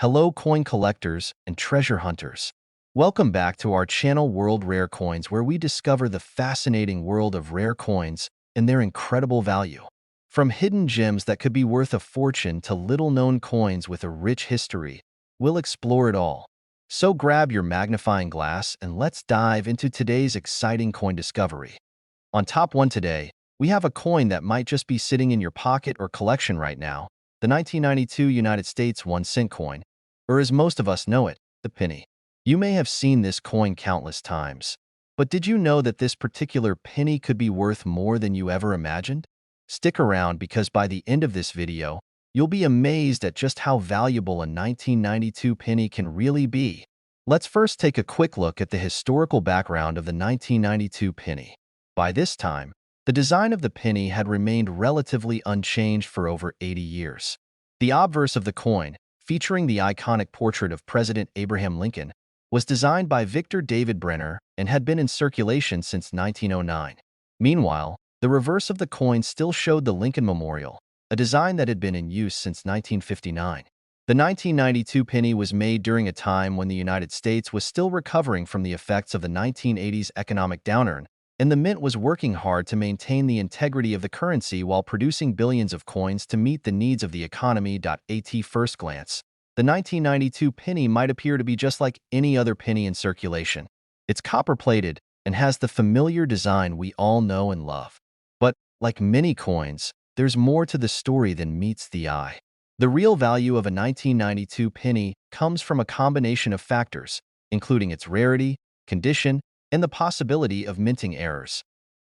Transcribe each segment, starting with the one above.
Hello coin collectors and treasure hunters. Welcome back to our channel World Rare Coins, where we discover the fascinating world of rare coins and their incredible value. From hidden gems that could be worth a fortune to little-known coins with a rich history, we'll explore it all. So grab your magnifying glass and let's dive into today's exciting coin discovery. On top one today, we have a coin that might just be sitting in your pocket or collection right now, the 1992 United States 1-cent coin, or as most of us know it, the penny. You may have seen this coin countless times, but did you know that this particular penny could be worth more than you ever imagined? Stick around because by the end of this video, you'll be amazed at just how valuable a 1992 penny can really be. Let's first take a quick look at the historical background of the 1992 penny. By this time, the design of the penny had remained relatively unchanged for over 80 years. The obverse of the coin, featuring the iconic portrait of President Abraham Lincoln, was designed by Victor David Brenner and had been in circulation since 1909. Meanwhile, the reverse of the coin still showed the Lincoln Memorial, a design that had been in use since 1959. The 1992 penny was made during a time when the United States was still recovering from the effects of the 1980s economic downturn, and the mint was working hard to maintain the integrity of the currency while producing billions of coins to meet the needs of the economy. At first glance, the 1992 penny might appear to be just like any other penny in circulation. It's copper-plated and has the familiar design we all know and love. But, like many coins, there's more to the story than meets the eye. The real value of a 1992 penny comes from a combination of factors, including its rarity, condition, and the possibility of minting errors.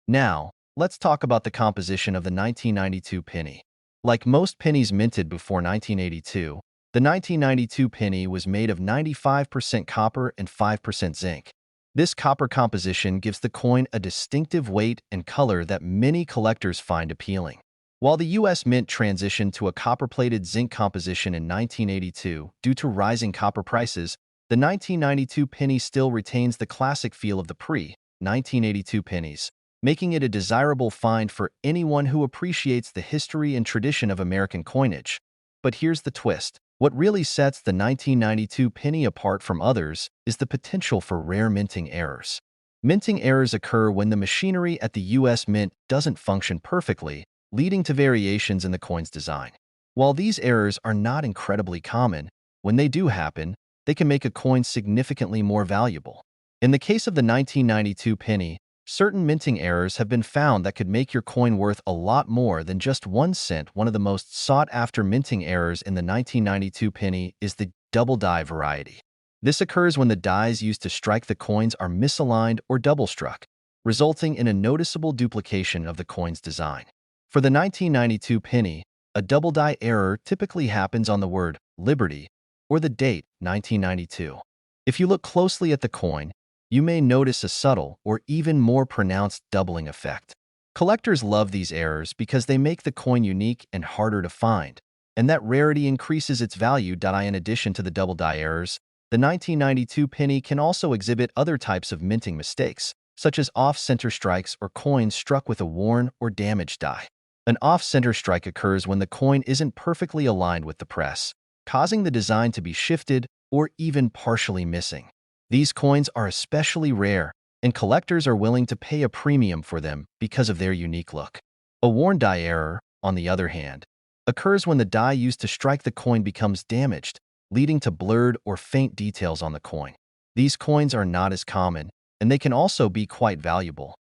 Now, let's talk about the composition of the 1992 penny. Like most pennies minted before 1982, the 1992 penny was made of 95% copper and 5% zinc. This copper composition gives the coin a distinctive weight and color that many collectors find appealing. While the U.S. Mint transitioned to a copper-plated zinc composition in 1982 due to rising copper prices, the 1992 penny still retains the classic feel of the pre-1982 pennies, making it a desirable find for anyone who appreciates the history and tradition of American coinage. But here's the twist. What really sets the 1992 penny apart from others is the potential for rare minting errors. Minting errors occur when the machinery at the U.S. Mint doesn't function perfectly, leading to variations in the coin's design. While these errors are not incredibly common, when they do happen, they can make a coin significantly more valuable. In the case of the 1992 penny, certain minting errors have been found that could make your coin worth a lot more than just 1 cent. One of the most sought-after minting errors in the 1992 penny is the double die variety. This occurs when the dies used to strike the coins are misaligned or double-struck, resulting in a noticeable duplication of the coin's design. For the 1992 penny, a double die error typically happens on the word Liberty or the date 1992. If you look closely at the coin, you may notice a subtle or even more pronounced doubling effect. Collectors love these errors because they make the coin unique and harder to find, and that rarity increases its value. In addition to the double die errors, the 1992 penny can also exhibit other types of minting mistakes, such as off-center strikes or coins struck with a worn or damaged die. An off-center strike occurs when the coin isn't perfectly aligned with the press, causing the design to be shifted or even partially missing. These coins are especially rare, and collectors are willing to pay a premium for them because of their unique look. A worn die error, on the other hand, occurs when the die used to strike the coin becomes damaged, leading to blurred or faint details on the coin. These coins are not as common, and they can also be quite valuable.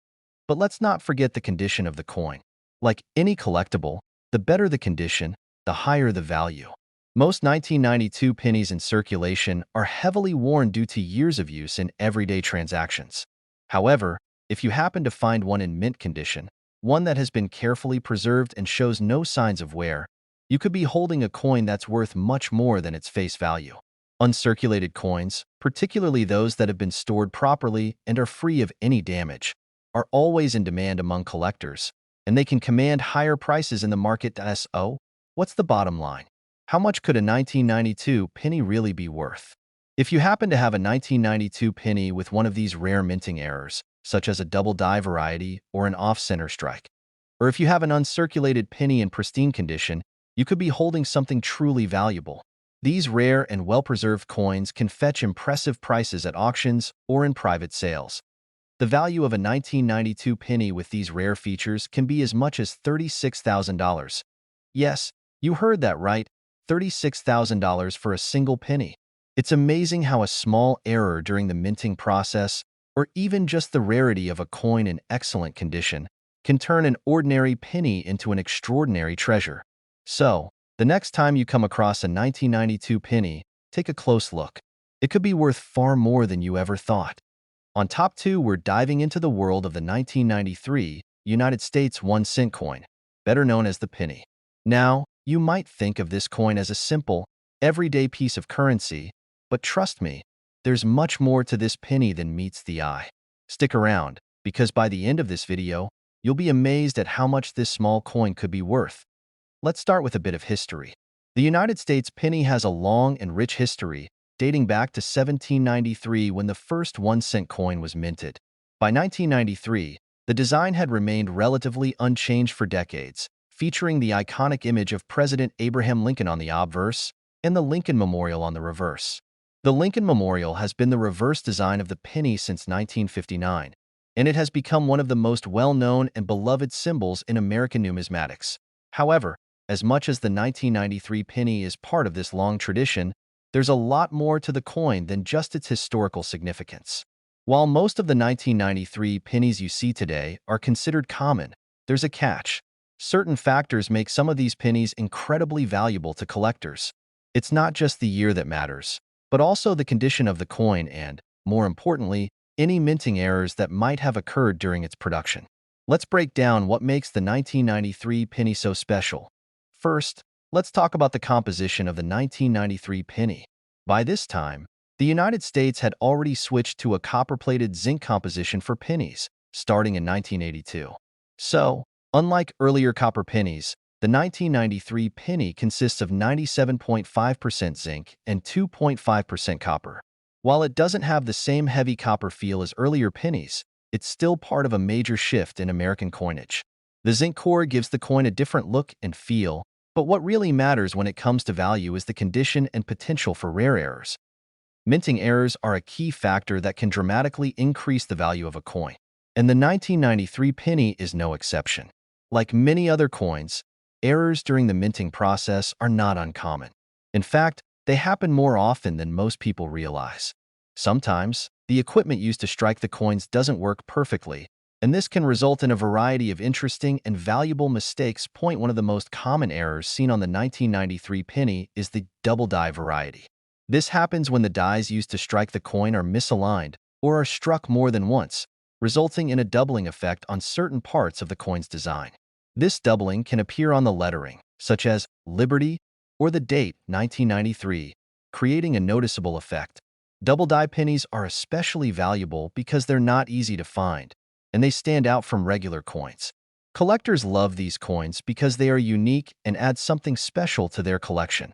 But let's not forget the condition of the coin. Like any collectible, the better the condition, the higher the value. Most 1992 pennies in circulation are heavily worn due to years of use in everyday transactions. However, if you happen to find one in mint condition, one that has been carefully preserved and shows no signs of wear, you could be holding a coin that's worth much more than its face value. Uncirculated coins, particularly those that have been stored properly and are free of any damage, are always in demand among collectors, and they can command higher prices in the market. So, what's the bottom line? How much could a 1992 penny really be worth? If you happen to have a 1992 penny with one of these rare minting errors, such as a double die variety or an off-center strike, or if you have an uncirculated penny in pristine condition, you could be holding something truly valuable. These rare and well-preserved coins can fetch impressive prices at auctions or in private sales. The value of a 1992 penny with these rare features can be as much as $36,000. Yes, you heard that right, $36,000 for a single penny. It's amazing how a small error during the minting process, or even just the rarity of a coin in excellent condition, can turn an ordinary penny into an extraordinary treasure. So, the next time you come across a 1992 penny, take a close look. It could be worth far more than you ever thought. On top 2, we're diving into the world of the 1993 United States 1-cent coin, better known as the penny. Now, you might think of this coin as a simple, everyday piece of currency, but trust me, there's much more to this penny than meets the eye. Stick around, because by the end of this video, you'll be amazed at how much this small coin could be worth. Let's start with a bit of history. The United States penny has a long and rich history, dating back to 1793 when the first 1-cent coin was minted. By 1993, the design had remained relatively unchanged for decades, featuring the iconic image of President Abraham Lincoln on the obverse and the Lincoln Memorial on the reverse. The Lincoln Memorial has been the reverse design of the penny since 1959, and it has become one of the most well-known and beloved symbols in American numismatics. However, as much as the 1993 penny is part of this long tradition, there's a lot more to the coin than just its historical significance. While most of the 1993 pennies you see today are considered common, there's a catch. Certain factors make some of these pennies incredibly valuable to collectors. It's not just the year that matters, but also the condition of the coin and, more importantly, any minting errors that might have occurred during its production. Let's break down what makes the 1993 penny so special. First, let's talk about the composition of the 1993 penny. By this time, the United States had already switched to a copper-plated zinc composition for pennies, starting in 1982. So, unlike earlier copper pennies, the 1993 penny consists of 97.5% zinc and 2.5% copper. While it doesn't have the same heavy copper feel as earlier pennies, it's still part of a major shift in American coinage. The zinc core gives the coin a different look and feel, but what really matters when it comes to value is the condition and potential for rare errors. Minting errors are a key factor that can dramatically increase the value of a coin, and the 1993 penny is no exception. Like many other coins, errors during the minting process are not uncommon. In fact, they happen more often than most people realize. Sometimes, the equipment used to strike the coins doesn't work perfectly, and this can result in a variety of interesting and valuable mistakes. One of the most common errors seen on the 1993 penny is the double die variety. This happens when the dies used to strike the coin are misaligned or are struck more than once, resulting in a doubling effect on certain parts of the coin's design. This doubling can appear on the lettering, such as Liberty or the date 1993, creating a noticeable effect. Double die pennies are especially valuable because they're not easy to find, and they stand out from regular coins. Collectors love these coins because they are unique and add something special to their collection.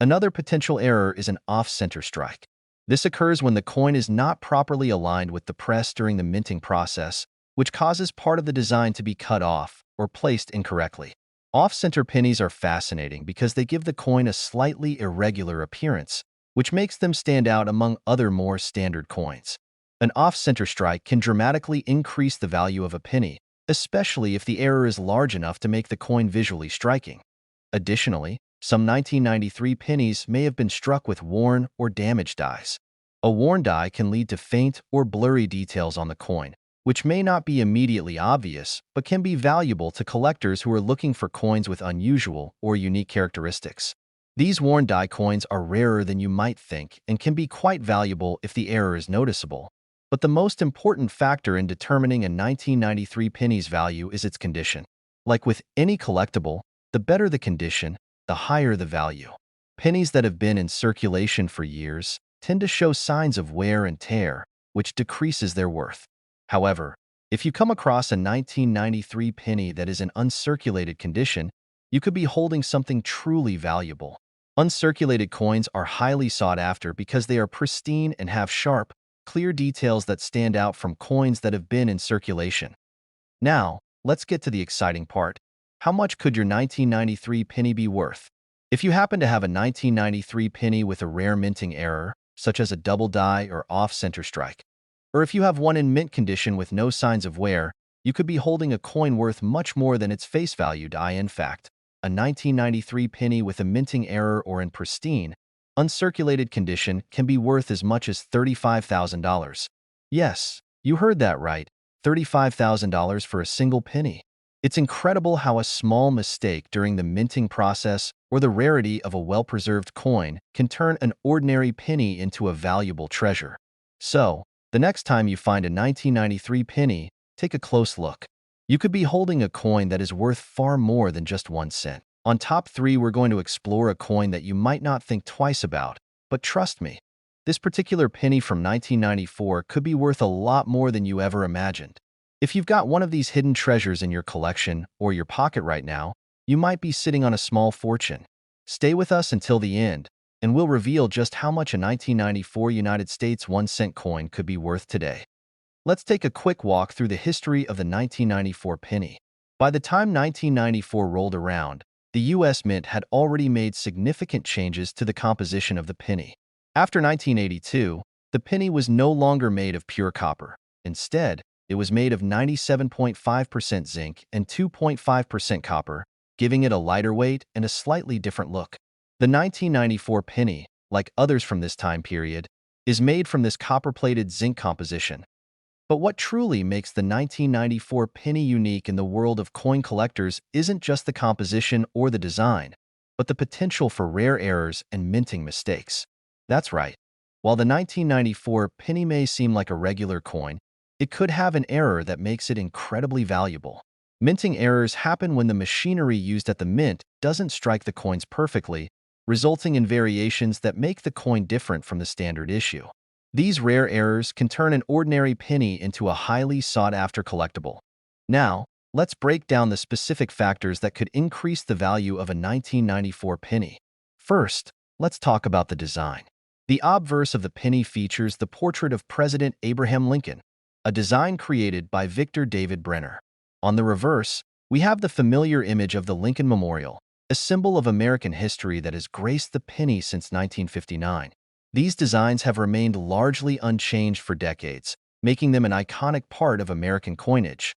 Another potential error is an off-center strike. This occurs when the coin is not properly aligned with the press during the minting process, which causes part of the design to be cut off or placed incorrectly. Off-center pennies are fascinating because they give the coin a slightly irregular appearance, which makes them stand out among other more standard coins. An off-center strike can dramatically increase the value of a penny, especially if the error is large enough to make the coin visually striking. Additionally, some 1993 pennies may have been struck with worn or damaged dies. A worn die can lead to faint or blurry details on the coin, which may not be immediately obvious but can be valuable to collectors who are looking for coins with unusual or unique characteristics. These worn die coins are rarer than you might think and can be quite valuable if the error is noticeable. But the most important factor in determining a 1993 penny's value is its condition. Like with any collectible, the better the condition, the higher the value. Pennies that have been in circulation for years tend to show signs of wear and tear, which decreases their worth. However, if you come across a 1993 penny that is in uncirculated condition, you could be holding something truly valuable. Uncirculated coins are highly sought after because they are pristine and have sharp, clear details that stand out from coins that have been in circulation. Now, let's get to the exciting part. How much could your 1993 penny be worth? If you happen to have a 1993 penny with a rare minting error, such as a double die or off-center strike, or if you have one in mint condition with no signs of wear, you could be holding a coin worth much more than its face value. In fact, a 1993 penny with a minting error or in pristine, uncirculated condition can be worth as much as $35,000. Yes, you heard that right, $35,000 for a single penny. It's incredible how a small mistake during the minting process or the rarity of a well-preserved coin can turn an ordinary penny into a valuable treasure. So, the next time you find a 1993 penny, take a close look. You could be holding a coin that is worth far more than just 1 cent. On top 3, we're going to explore a coin that you might not think twice about, but trust me, this particular penny from 1994 could be worth a lot more than you ever imagined. If you've got one of these hidden treasures in your collection or your pocket right now, you might be sitting on a small fortune. Stay with us until the end, and we'll reveal just how much a 1994 United States 1-cent coin could be worth today. Let's take a quick walk through the history of the 1994 penny. By the time 1994 rolled around, the U.S. Mint had already made significant changes to the composition of the penny. After 1982, the penny was no longer made of pure copper. Instead, it was made of 97.5% zinc and 2.5% copper, giving it a lighter weight and a slightly different look. The 1994 penny, like others from this time period, is made from this copper-plated zinc composition. But what truly makes the 1994 penny unique in the world of coin collectors isn't just the composition or the design, but the potential for rare errors and minting mistakes. That's right. While the 1994 penny may seem like a regular coin, it could have an error that makes it incredibly valuable. Minting errors happen when the machinery used at the mint doesn't strike the coins perfectly, resulting in variations that make the coin different from the standard issue. These rare errors can turn an ordinary penny into a highly sought-after collectible. Now, let's break down the specific factors that could increase the value of a 1994 penny. First, let's talk about the design. The obverse of the penny features the portrait of President Abraham Lincoln, a design created by Victor David Brenner. On the reverse, we have the familiar image of the Lincoln Memorial, a symbol of American history that has graced the penny since 1959. These designs have remained largely unchanged for decades, making them an iconic part of American coinage.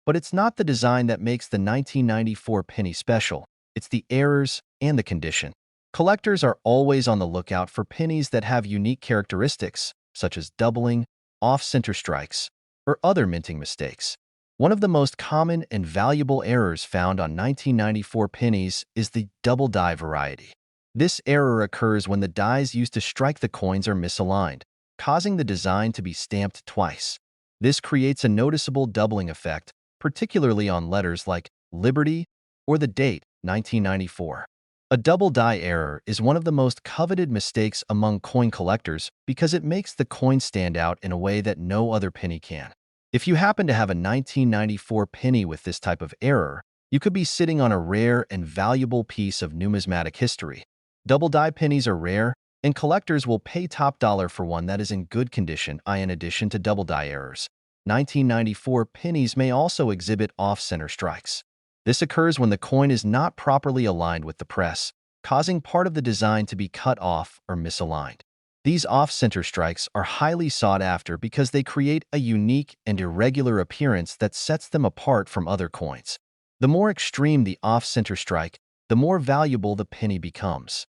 But it's not the design that makes the 1994 penny special, it's the errors and the condition. Collectors are always on the lookout for pennies that have unique characteristics, such as doubling, off-center strikes, or other minting mistakes. One of the most common and valuable errors found on 1994 pennies is the double die variety. This error occurs when the dies used to strike the coins are misaligned, causing the design to be stamped twice. This creates a noticeable doubling effect, particularly on letters like Liberty or the date 1994. A double die error is one of the most coveted mistakes among coin collectors because it makes the coin stand out in a way that no other penny can. If you happen to have a 1994 penny with this type of error, you could be sitting on a rare and valuable piece of numismatic history. Double die pennies are rare, and collectors will pay top dollar for one that is in good condition. In addition to double die errors, 1994 pennies may also exhibit off-center strikes. This occurs when the coin is not properly aligned with the press, causing part of the design to be cut off or misaligned. These off-center strikes are highly sought after because they create a unique and irregular appearance that sets them apart from other coins. The more extreme the off-center strike, the more valuable the penny becomes.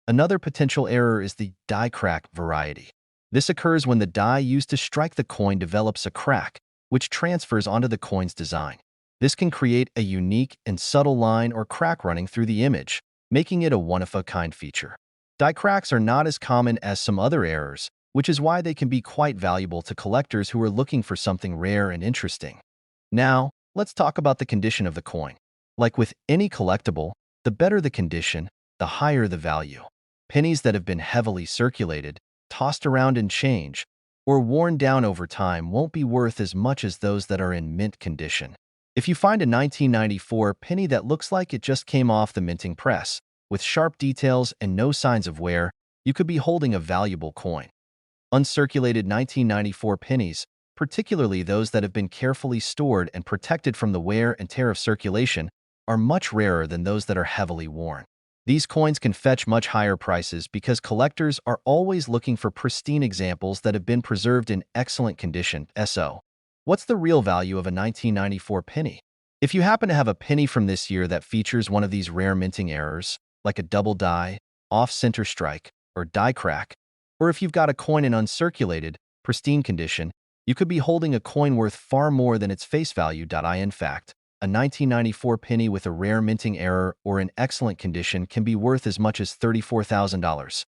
Another potential error is the die crack variety. This occurs when the die used to strike the coin develops a crack, which transfers onto the coin's design. This can create a unique and subtle line or crack running through the image, making it a one-of-a-kind feature. Die cracks are not as common as some other errors, which is why they can be quite valuable to collectors who are looking for something rare and interesting. Now, let's talk about the condition of the coin. Like with any collectible, the better the condition, the higher the value. Pennies that have been heavily circulated, tossed around in change, or worn down over time won't be worth as much as those that are in mint condition. If you find a 1994 penny that looks like it just came off the minting press, with sharp details and no signs of wear, you could be holding a valuable coin. Uncirculated 1994 pennies, particularly those that have been carefully stored and protected from the wear and tear of circulation, are much rarer than those that are heavily worn. These coins can fetch much higher prices because collectors are always looking for pristine examples that have been preserved in excellent condition. So, what's the real value of a 1994 penny? If you happen to have a penny from this year that features one of these rare minting errors, like a double die, off-center strike, or die crack, or if you've got a coin in uncirculated, pristine condition, you could be holding a coin worth far more than its face value. In fact, a 1994 penny with a rare minting error or in excellent condition can be worth as much as $34,000.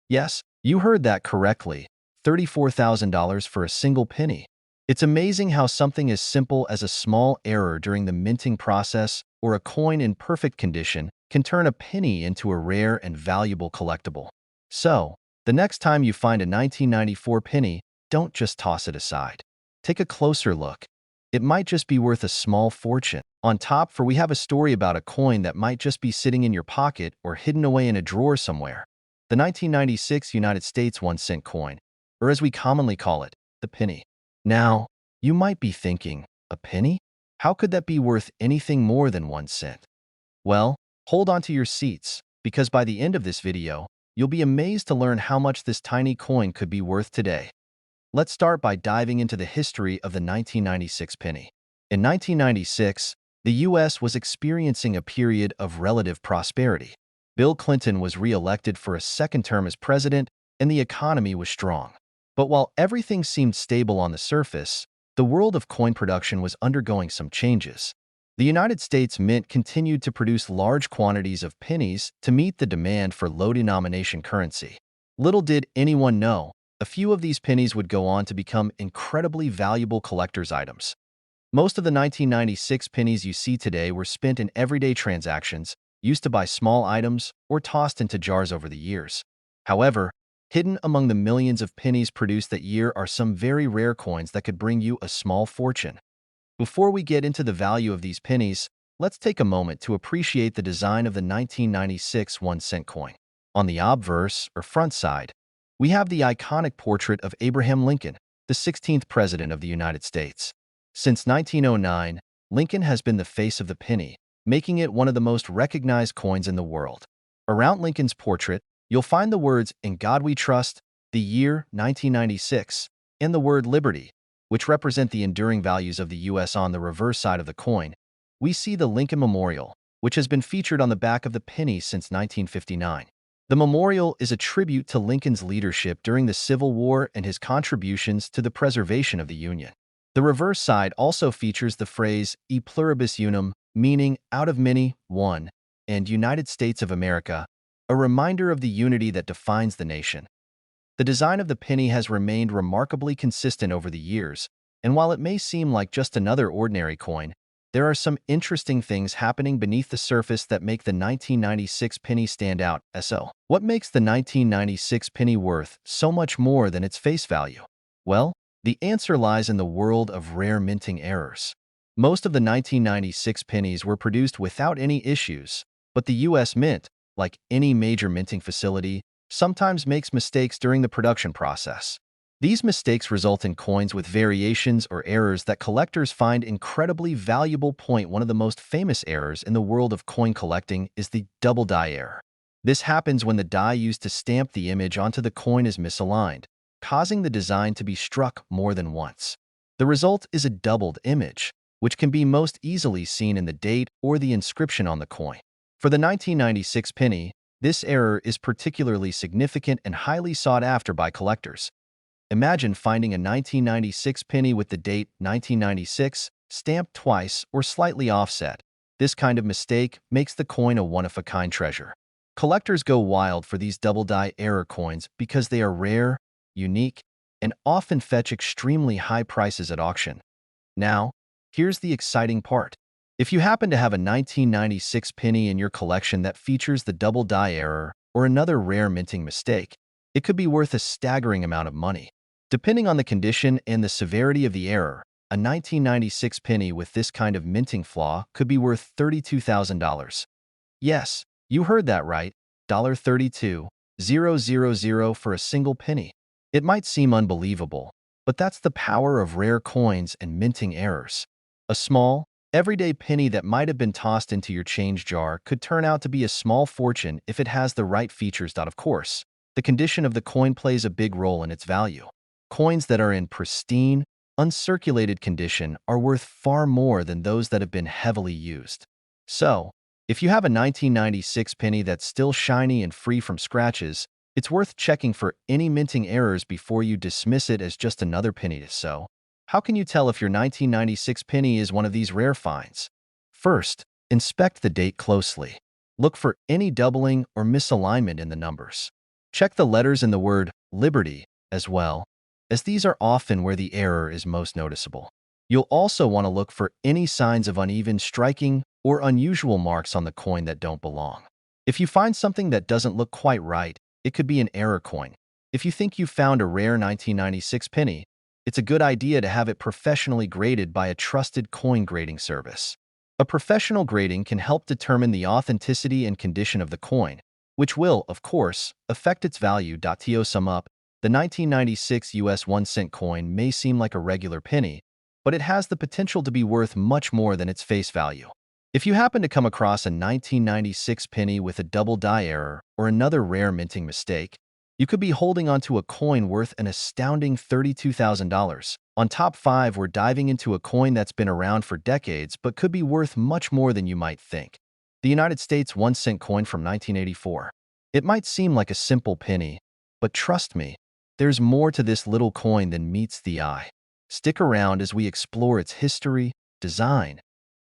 Yes, you heard that correctly, $34,000 for a single penny. It's amazing how something as simple as a small error during the minting process or a coin in perfect condition can turn a penny into a rare and valuable collectible. So, the next time you find a 1994 penny, don't just toss it aside. Take a closer look. It might just be worth a small fortune. On top, for we have a story about a coin that might just be sitting in your pocket or hidden away in a drawer somewhere. The 1996 United States 1-cent coin, or as we commonly call it, the penny. Now, you might be thinking, a penny? How could that be worth anything more than 1 cent? Well, hold on to your seats, because by the end of this video, you'll be amazed to learn how much this tiny coin could be worth today. Let's start by diving into the history of the 1996 penny. In 1996, the U.S. was experiencing a period of relative prosperity. Bill Clinton was re-elected for a second term as president, and the economy was strong. But while everything seemed stable on the surface, the world of coin production was undergoing some changes. The United States Mint continued to produce large quantities of pennies to meet the demand for low-denomination currency. Little did anyone know, a few of these pennies would go on to become incredibly valuable collector's items. Most of the 1996 pennies you see today were spent in everyday transactions, used to buy small items, or tossed into jars over the years. However, hidden among the millions of pennies produced that year are some very rare coins that could bring you a small fortune. Before we get into the value of these pennies, let's take a moment to appreciate the design of the 1996 1-cent coin. On the obverse, or front side, we have the iconic portrait of Abraham Lincoln, the 16th President of the United States. Since 1909, Lincoln has been the face of the penny, making it one of the most recognized coins in the world. Around Lincoln's portrait, you'll find the words "In God We Trust," the year 1996, and the word "Liberty," which represent the enduring values of the U.S. On the reverse side of the coin, we see the Lincoln Memorial, which has been featured on the back of the penny since 1959. The memorial is a tribute to Lincoln's leadership during the Civil War and his contributions to the preservation of the Union. The reverse side also features the phrase "E pluribus unum," meaning "out of many, one," and "United States of America," a reminder of the unity that defines the nation. The design of the penny has remained remarkably consistent over the years, and while it may seem like just another ordinary coin, there are some interesting things happening beneath the surface that make the 1996 penny stand out. So, what makes the 1996 penny worth so much more than its face value? Well, the answer lies in the world of rare minting errors. Most of the 1996 pennies were produced without any issues, but the U.S. Mint, like any major minting facility, sometimes makes mistakes during the production process. These mistakes result in coins with variations or errors that collectors find incredibly valuable. One of the most famous errors in the world of coin collecting is the double die error. This happens when the die used to stamp the image onto the coin is misaligned, causing the design to be struck more than once. The result is a doubled image, which can be most easily seen in the date or the inscription on the coin. For the 1996 penny, this error is particularly significant and highly sought after by collectors. Imagine finding a 1996 penny with the date 1996 stamped twice or slightly offset. This kind of mistake makes the coin a one-of-a-kind treasure. Collectors go wild for these double die error coins because they are rare, unique, and often fetch extremely high prices at auction. Now, here's the exciting part. If you happen to have a 1996 penny in your collection that features the double die error or another rare minting mistake, it could be worth a staggering amount of money. Depending on the condition and the severity of the error, a 1996 penny with this kind of minting flaw could be worth $32,000. Yes, you heard that right, $32,000 for a single penny. It might seem unbelievable, but that's the power of rare coins and minting errors. A small, Everyday penny that might have been tossed into your change jar could turn out to be a small fortune if it has the right features. Of course, the condition of the coin plays a big role in its value. Coins that are in pristine, uncirculated condition are worth far more than those that have been heavily used. So, if you have a 1996 penny that's still shiny and free from scratches, it's worth checking for any minting errors before you dismiss it as just another penny. So, how can you tell if your 1996 penny is one of these rare finds? First, inspect the date closely. Look for any doubling or misalignment in the numbers. Check the letters in the word Liberty as well, as these are often where the error is most noticeable. You'll also want to look for any signs of uneven striking or unusual marks on the coin that don't belong. If you find something that doesn't look quite right, it could be an error coin. If you think you've found a rare 1996 penny, it's a good idea to have it professionally graded by a trusted coin grading service. A professional grading can help determine the authenticity and condition of the coin, which will, of course, affect its value. To sum up, the 1996 US 1-cent coin may seem like a regular penny, but it has the potential to be worth much more than its face value. If you happen to come across a 1996 penny with a double die error or another rare minting mistake, you could be holding onto a coin worth an astounding $32,000. On Top 5, we're diving into a coin that's been around for decades but could be worth much more than you might think. The United States 1-cent coin from 1984. It might seem like a simple penny, but trust me, there's more to this little coin than meets the eye. Stick around as we explore its history, design,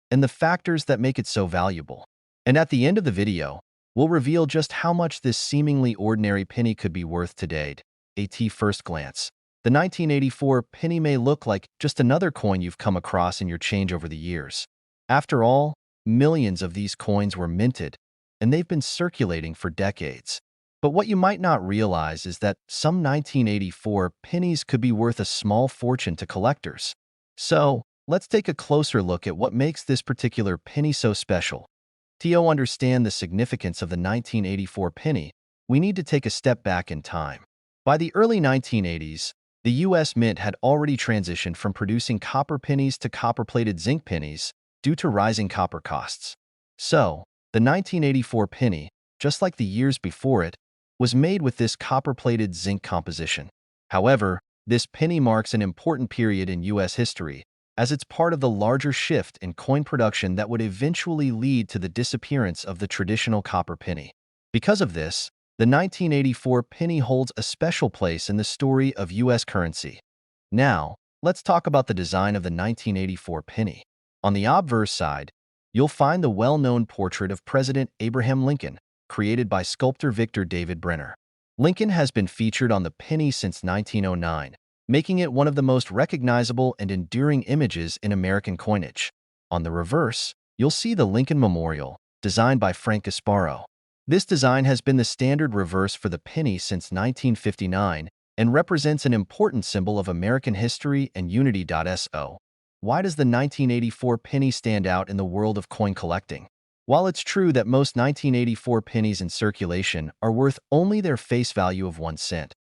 and the factors that make it so valuable. And at the end of the video, we'll reveal just how much this seemingly ordinary penny could be worth today. At first glance, the 1984 penny may look like just another coin you've come across in your change over the years. After all, millions of these coins were minted, and they've been circulating for decades. But what you might not realize is that some 1984 pennies could be worth a small fortune to collectors. So, let's take a closer look at what makes this particular penny so special. To understand the significance of the 1984 penny, we need to take a step back in time. By the early 1980s, the U.S. Mint had already transitioned from producing copper pennies to copper-plated zinc pennies due to rising copper costs. So, the 1984 penny, just like the years before it, was made with this copper-plated zinc composition. However, this penny marks an important period in U.S. history, as it's part of the larger shift in coin production that would eventually lead to the disappearance of the traditional copper penny. Because of this, the 1984 penny holds a special place in the story of U.S. currency. Now, let's talk about the design of the 1984 penny. On the obverse side, you'll find the well-known portrait of President Abraham Lincoln, created by sculptor Victor David Brenner. Lincoln has been featured on the penny since 1909, making it one of the most recognizable and enduring images in American coinage. On the reverse, you'll see the Lincoln Memorial, designed by Frank Gasparo. This design has been the standard reverse for the penny since 1959 and represents an important symbol of American history and unity. So, why does the 1984 penny stand out in the world of coin collecting? While it's true that most 1984 pennies in circulation are worth only their face value of 1 cent,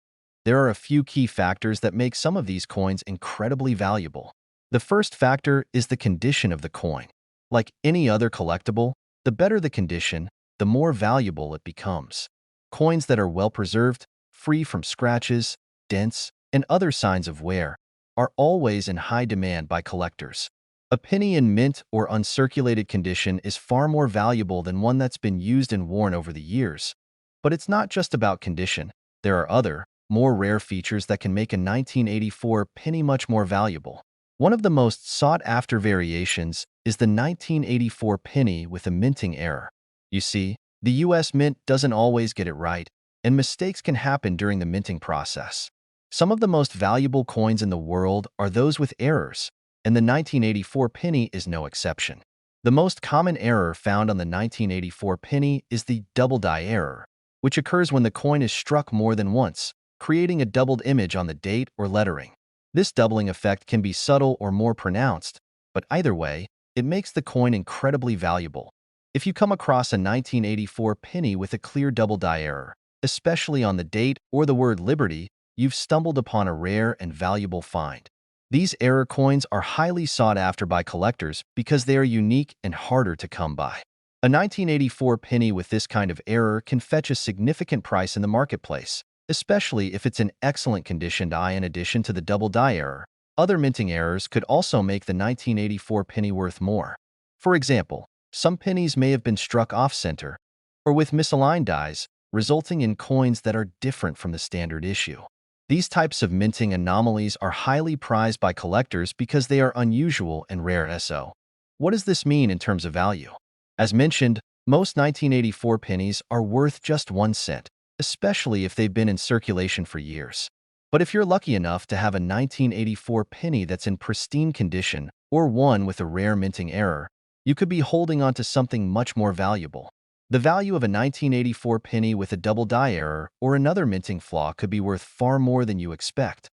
there are a few key factors that make some of these coins incredibly valuable. The first factor is the condition of the coin. Like any other collectible, the better the condition, the more valuable it becomes. Coins that are well preserved, free from scratches, dents, and other signs of wear, are always in high demand by collectors. A penny in mint or uncirculated condition is far more valuable than one that's been used and worn over the years. But it's not just about condition. There are other, more rare features that can make a 1984 penny much more valuable. One of the most sought-after variations is the 1984 penny with a minting error. You see, the U.S. Mint doesn't always get it right, and mistakes can happen during the minting process. Some of the most valuable coins in the world are those with errors, and the 1984 penny is no exception. The most common error found on the 1984 penny is the double die error, which occurs when the coin is struck more than once, creating a doubled image on the date or lettering. This doubling effect can be subtle or more pronounced, but either way, it makes the coin incredibly valuable. If you come across a 1984 penny with a clear double die error, especially on the date or the word Liberty, you've stumbled upon a rare and valuable find. These error coins are highly sought after by collectors because they are unique and harder to come by. A 1984 penny with this kind of error can fetch a significant price in the marketplace, especially if it's in excellent condition in addition to the double die error. Other minting errors could also make the 1984 penny worth more. For example, some pennies may have been struck off-center or with misaligned dies, resulting in coins that are different from the standard issue. These types of minting anomalies are highly prized by collectors because they are unusual and rare. So, what does this mean in terms of value? As mentioned, most 1984 pennies are worth just 1 cent, especially if they've been in circulation for years. But if you're lucky enough to have a 1984 penny that's in pristine condition or one with a rare minting error, you could be holding on to something much more valuable. The value of a 1984 penny with a double die error or another minting flaw could be worth far more than you expect.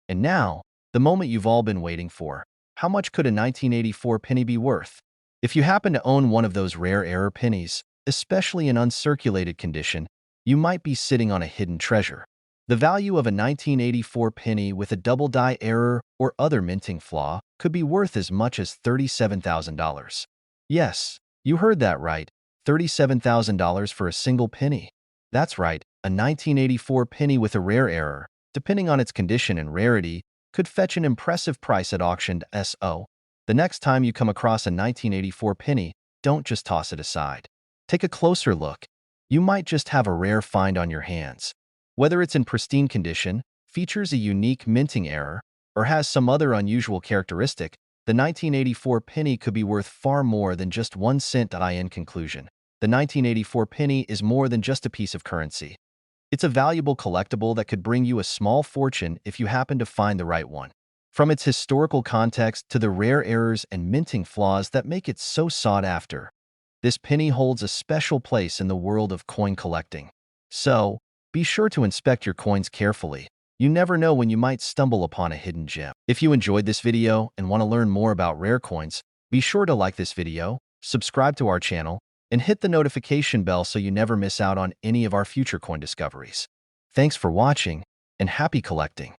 And now, the moment you've all been waiting for. How much could a 1984 penny be worth? If you happen to own one of those rare error pennies, especially in uncirculated condition, you might be sitting on a hidden treasure. The value of a 1984 penny with a double die error or other minting flaw could be worth as much as $37,000. Yes, you heard that right. $37,000 for a single penny. That's right, a 1984 penny with a rare error, depending on its condition and rarity, could fetch an impressive price at auction. So, the next time you come across a 1984 penny, don't just toss it aside. Take a closer look. You might just have a rare find on your hands. Whether it's in pristine condition, features a unique minting error, or has some other unusual characteristic, the 1984 penny could be worth far more than just 1 cent. In conclusion, the 1984 penny is more than just a piece of currency. It's a valuable collectible that could bring you a small fortune if you happen to find the right one. From its historical context to the rare errors and minting flaws that make it so sought after, this penny holds a special place in the world of coin collecting. So, be sure to inspect your coins carefully. You never know when you might stumble upon a hidden gem. If you enjoyed this video and want to learn more about rare coins, be sure to like this video, subscribe to our channel, and hit the notification bell so you never miss out on any of our future coin discoveries. Thanks for watching, and happy collecting!